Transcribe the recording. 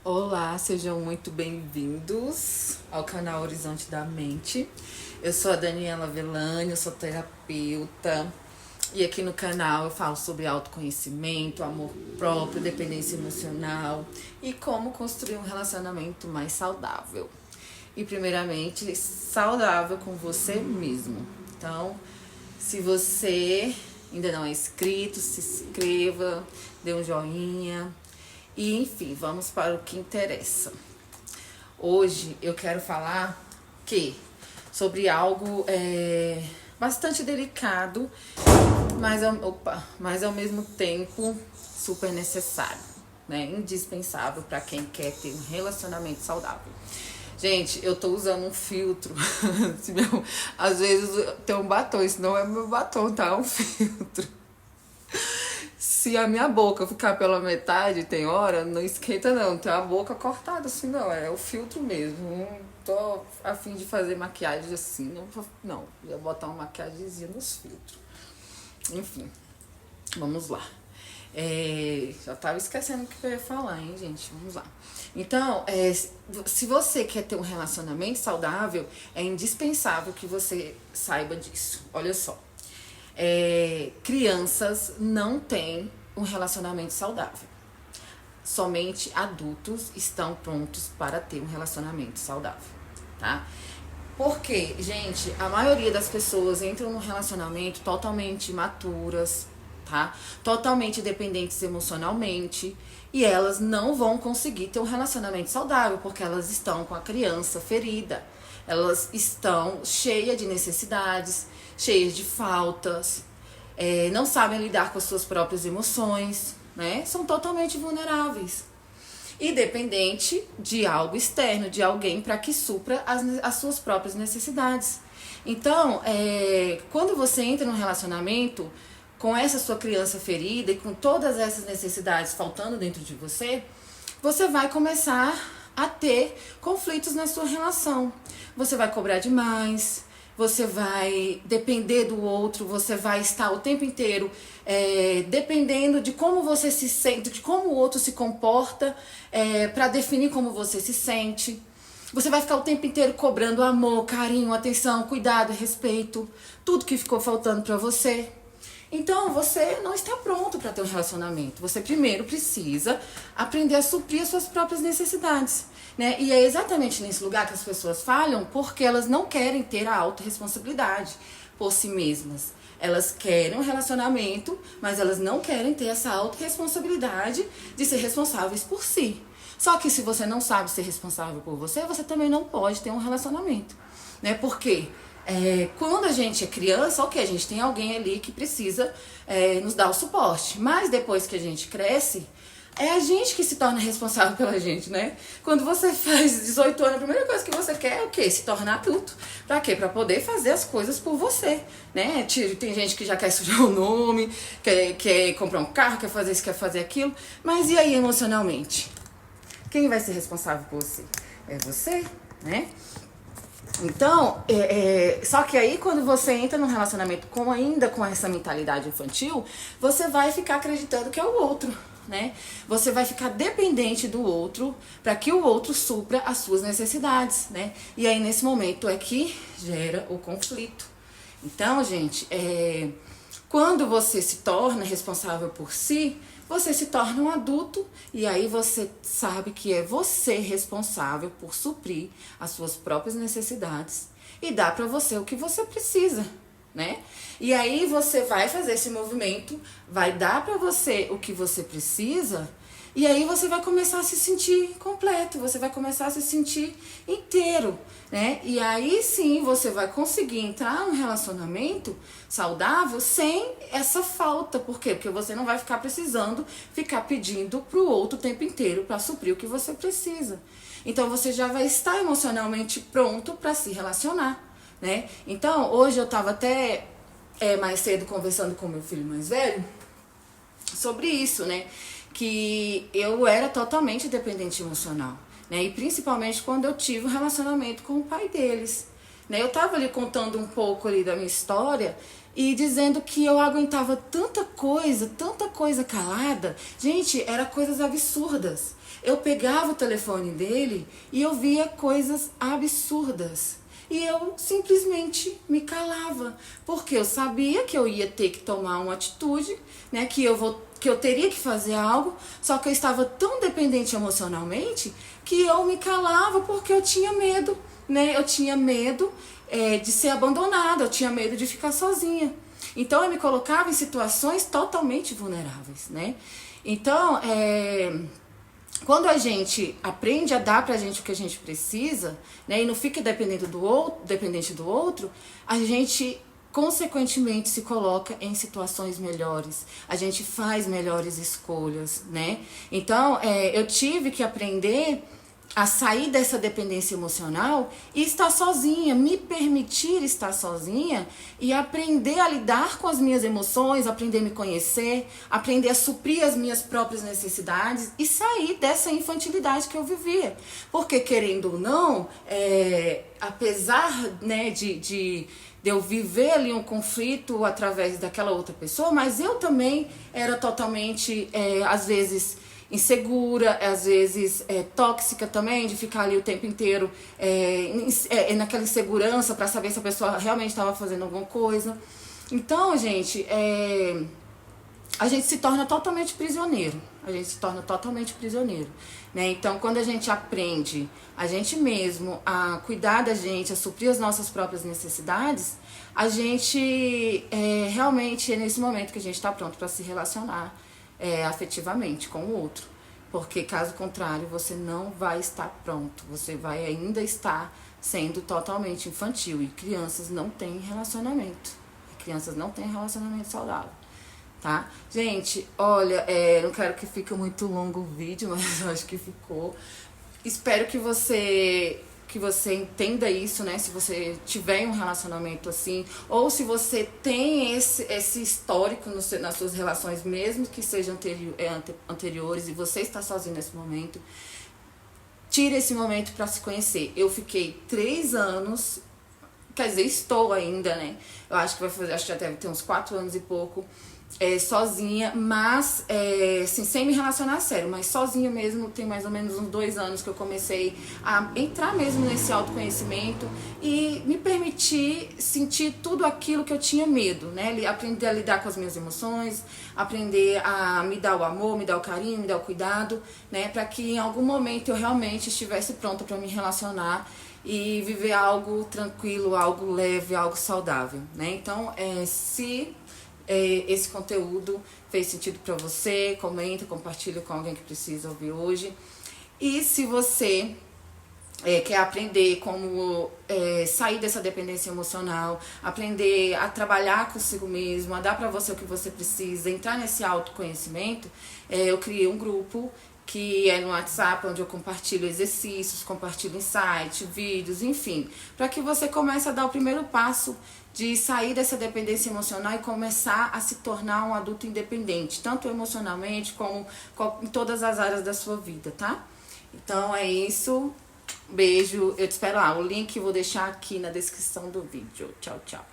Olá, sejam muito bem-vindos ao canal Horizonte da Mente. Eu sou a Daniela Velani, eu sou terapeuta e aqui no canal eu falo sobre autoconhecimento, amor próprio, dependência emocional e como construir um relacionamento mais saudável. E primeiramente, saudável com você mesmo. Então, se você ainda não é inscrito, se inscreva, dê um joinha. E enfim, vamos para o que interessa. Hoje eu quero falar sobre algo bastante delicado, mas ao mesmo tempo super necessário, né? Indispensável para quem quer ter um relacionamento saudável. Gente, eu tô usando um filtro. Às vezes tem um batom, isso não é meu batom, tá? É um filtro. Se a minha boca ficar pela metade, tem hora, não esquenta não, tem a boca cortada assim, não, é o filtro mesmo. Não tô a fim de fazer maquiagem assim, não, ia botar uma maquiagemzinha nos filtros. Enfim, vamos lá. Já tava esquecendo o que eu ia falar, hein, gente? Vamos lá. Então, se você quer ter um relacionamento saudável, é indispensável que você saiba disso. Olha só. Crianças não têm um relacionamento saudável. Somente adultos estão prontos para ter um relacionamento saudável, tá? Porque, gente, a maioria das pessoas entram num relacionamento totalmente imaturas, tá? Totalmente dependentes emocionalmente, e elas não vão conseguir ter um relacionamento saudável, porque elas estão com a criança ferida. Elas estão cheias de necessidades, cheias de faltas, não sabem lidar com as suas próprias emoções, né? São totalmente vulneráveis e dependente de algo externo, de alguém para que supra as suas próprias necessidades. Então, quando você entra num relacionamento com essa sua criança ferida e com todas essas necessidades faltando dentro de você, você vai começar a ter conflitos na sua relação. Você vai cobrar demais, você vai depender do outro, você vai estar o tempo inteiro dependendo de como você se sente, de como o outro se comporta, para definir como você se sente. Você vai ficar o tempo inteiro cobrando amor, carinho, atenção, cuidado, respeito, tudo que ficou faltando para você. Então, você não está pronto para ter um relacionamento. Você primeiro precisa aprender a suprir as suas próprias necessidades, né? E é exatamente nesse lugar que as pessoas falham, porque elas não querem ter a autorresponsabilidade por si mesmas. Elas querem um relacionamento, mas elas não querem ter essa autorresponsabilidade de ser responsáveis por si. Só que se você não sabe ser responsável por você, você também não pode ter um relacionamento, né? Por quê? Quando a gente é criança, ok, a gente tem alguém ali que precisa nos dar o suporte. Mas depois que a gente cresce, é a gente que se torna responsável pela gente, né? Quando você faz 18 anos, a primeira coisa que você quer é o quê? Se tornar adulto. Pra quê? Pra poder fazer as coisas por você, né? Tem gente que já quer sujar o nome, quer comprar um carro, quer fazer isso, quer fazer aquilo. Mas e aí emocionalmente? Quem vai ser responsável por você? É você, né? Então, só que aí quando você entra num relacionamento ainda com essa mentalidade infantil, você vai ficar acreditando que é o outro, né? Você vai ficar dependente do outro para que o outro supra as suas necessidades, né? E aí nesse momento é que gera o conflito. Então, gente, quando você se torna responsável por si, você se torna um adulto e aí você sabe que é você responsável por suprir as suas próprias necessidades e dar para você o que você precisa, né? E aí você vai fazer esse movimento, vai dar para você o que você precisa e aí você vai começar a se sentir completo, você vai começar a se sentir inteiro, né? E aí sim você vai conseguir entrar num relacionamento saudável sem essa falta. Por quê? Porque você não vai ficar precisando ficar pedindo pro outro o tempo inteiro para suprir o que você precisa. Então você já vai estar emocionalmente pronto para se relacionar, né? Então hoje eu tava até mais cedo conversando com meu filho mais velho sobre isso, né? Que eu era totalmente dependente emocional, né? E principalmente quando eu tive um relacionamento com o pai deles, né? Eu tava ali contando um pouco ali da minha história e dizendo que eu aguentava tanta coisa calada. Gente, era coisas absurdas. Eu pegava o telefone dele e eu via coisas absurdas. E eu simplesmente me calava, porque eu sabia que eu ia ter que tomar uma atitude, né, que eu teria que fazer algo, só que eu estava tão dependente emocionalmente que eu me calava porque eu tinha medo, né? Eu tinha medo de ser abandonada, eu tinha medo de ficar sozinha. Então eu me colocava em situações totalmente vulneráveis, né? Então, quando a gente aprende a dar pra gente o que a gente precisa, né, e não fica dependente do outro, a gente consequentemente se coloca em situações melhores, a gente faz melhores escolhas, né? Então, eu tive que aprender a sair dessa dependência emocional e estar sozinha, me permitir estar sozinha e aprender a lidar com as minhas emoções, aprender a me conhecer, aprender a suprir as minhas próprias necessidades e sair dessa infantilidade que eu vivia. Porque, querendo ou não, apesar, né, de eu viver ali um conflito através daquela outra pessoa, mas eu também era totalmente, às vezes, insegura, às vezes tóxica também, de ficar ali o tempo inteiro naquela insegurança para saber se a pessoa realmente estava fazendo alguma coisa. Então, gente, a gente se torna totalmente prisioneiro. A gente se torna totalmente prisioneiro, né? Então, quando a gente aprende a gente mesmo a cuidar da gente, a suprir as nossas próprias necessidades, a gente realmente é nesse momento que a gente está pronto para se relacionar afetivamente com o outro. Porque caso contrário, você não vai estar pronto. Você vai ainda estar sendo totalmente infantil. E crianças não têm relacionamento. Crianças não têm relacionamento saudável. Tá? Gente, olha, não quero que fique muito longo o vídeo, mas eu acho que ficou. Espero que você entenda isso, né? Se você tiver um relacionamento assim, ou se você tem esse histórico nas suas relações, mesmo que sejam anteriores, e você está sozinho nesse momento, tire esse momento para se conhecer. Eu fiquei 3 anos, quer dizer, estou ainda, né? Eu acho que acho que já deve ter uns 4 anos e pouco, sozinha, mas assim, sem me relacionar a sério, mas sozinha mesmo. Tem mais ou menos uns 2 anos que eu comecei a entrar mesmo nesse autoconhecimento e me permitir sentir tudo aquilo que eu tinha medo, né? Aprender a lidar com as minhas emoções, aprender a me dar o amor, me dar o carinho, me dar o cuidado, né? Para que em algum momento eu realmente estivesse pronta para me relacionar e viver algo tranquilo, algo leve, algo saudável, né? Então, se esse conteúdo fez sentido para você, comenta, compartilha com alguém que precisa ouvir hoje. E se você quer aprender como sair dessa dependência emocional, aprender a trabalhar consigo mesmo, a dar para você o que você precisa, entrar nesse autoconhecimento, eu criei um grupo que é no WhatsApp, onde eu compartilho exercícios, compartilho insights, vídeos, enfim, para que você comece a dar o primeiro passo de sair dessa dependência emocional e começar a se tornar um adulto independente, tanto emocionalmente como em todas as áreas da sua vida, tá? Então é isso, beijo, eu te espero lá, o link eu vou deixar aqui na descrição do vídeo. Tchau, tchau.